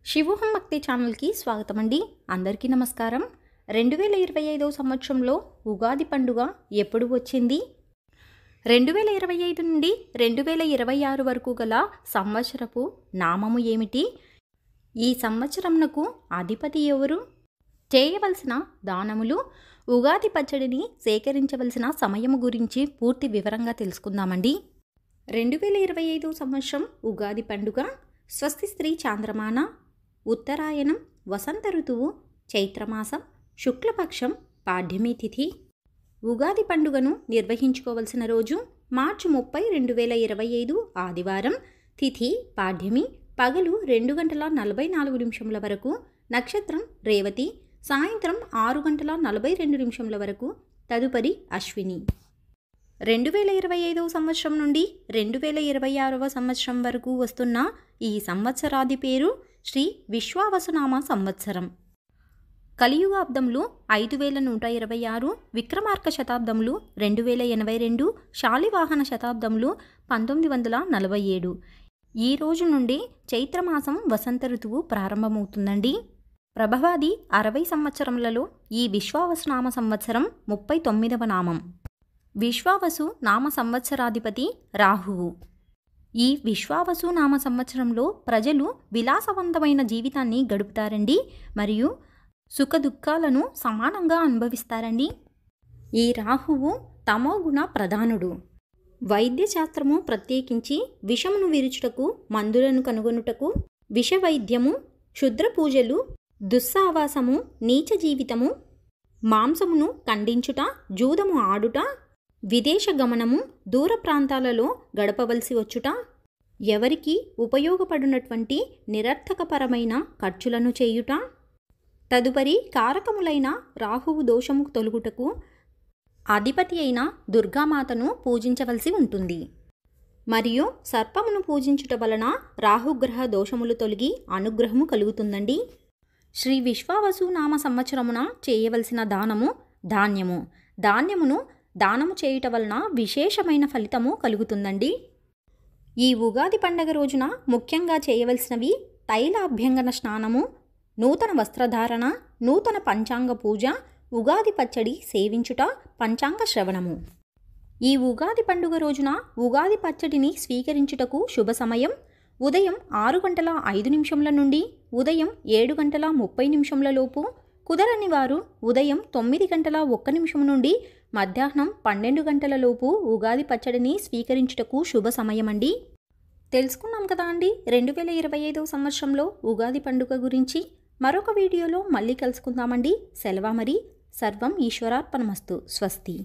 శివోహం భక్తి ఛానల్కి స్వాగతం అండి. అందరికీ నమస్కారం. 2025 సంవత్సరంలో ఉగాది పండుగ ఎప్పుడు వచ్చింది? 2025 నుండి 2026 వరకు గల సంవత్సరపు నామము ఏమిటి? ఈ సంవత్సరంనకు అధిపతి ఎవరు? చేయవలసిన దానములు, ఉగాది పచ్చడిని సేకరించవలసిన సమయము గురించి పూర్తి వివరంగా తెలుసుకుందామండి. 2025 సంవత్సరం ఉగాది పండుగ స్వస్తి స్త్రీ చాంద్రమాన, ఉత్తరాయణం, వసంత ఋతువు, చైత్రమాసం, శుక్లపక్షం, పాడ్యమి తిథి. ఉగాది పండుగను నిర్వహించుకోవలసిన రోజు మార్చి 30, 2025 ఆదివారం. తిథి పాడ్యమి. పగలు 2:44 వరకు. నక్షత్రం రేవతి. సాయంత్రం 6:42 వరకు. తదుపరి అశ్విని. 2025 సంవత్సరం నుండి 2026 సంవత్సరం వరకు వస్తున్న ఈ సంవత్సరాది పేరు శ్రీ విశ్వావసునామ సంవత్సరం. కలియుగాబ్దములు 5126, విక్రమార్క శతాబ్దములు 2082, శాలివాహన శతాబ్దములు 1947. ఈ రోజు నుండి చైత్రమాసం వసంత ఋతువు ప్రారంభమవుతుందండి. ప్రభవాది 60 సంవత్సరములలో ఈ విశ్వావసునామ సంవత్సరం 39వ నామం. విశ్వావసు నామ సంవత్సరాధిపతి రాహువు. ఈ విశ్వావసు నామ సంవత్సరంలో ప్రజలు విలాసవంతమైన జీవితాన్ని గడుపుతారండి మరియు సుఖదుఖాలను సమానంగా అనుభవిస్తారండి. ఈ రాహువు తమోగుణ ప్రధానుడు. వైద్యశాస్త్రము ప్రత్యేకించి విషమును విరుచుటకు, మందులను కనుగొనుటకు, విషవైద్యము, క్షుద్ర పూజలు, దుస్సావాసము, నీచ జీవితము, మాంసమును ఖండించుట, జూదము ఆడుట, విదేశ గమనము, దూర ప్రాంతాలలో గడపవలసి వచ్చుట, ఎవరికి ఉపయోగపడినటువంటి నిరర్థకపరమైన ఖర్చులను చేయుట, తదుపరి కారకములైన రాహువు దోషము తొలుగుటకు అధిపతి అయిన దుర్గామాతను పూజించవలసి ఉంటుంది. మరియు సర్పమును పూజించుట వలన రాహుగ్రహ దోషములు తొలగి అనుగ్రహము కలుగుతుందండి. శ్రీ విశ్వావసు నామ సంవత్సరమున చేయవలసిన దానము ధాన్యము. ధాన్యమును దానము చేయుట వలన విశేషమైన ఫలితము కలుగుతుందండి. ఈ ఉగాది పండగ రోజున ముఖ్యంగా చేయవలసినవి తైలాభ్యంగన స్నానము, నూతన వస్త్రధారణ, నూతన పంచాంగ పూజ, ఉగాది పచ్చడి సేవించుట, పంచాంగ శ్రవణము. ఈ ఉగాది పండుగ రోజున ఉగాది పచ్చడిని స్వీకరించుటకు శుభ సమయం ఉదయం 6:05 నుండి ఉదయం 7:30 లోపు. కుదరని వారు ఉదయం 9:01 నుండి మధ్యాహ్నం 12 లోపు ఉగాది పచ్చడిని స్వీకరించుటకు శుభ సమయమండి. తెలుసుకున్నాం కదా అండి 2025 సంవత్సరంలో ఉగాది పండుగ గురించి. మరొక వీడియోలో మళ్ళీ కలుసుకుందామండి. సెలవు మరి. సర్వం ఈశ్వరార్పణమస్తు. స్వస్తి.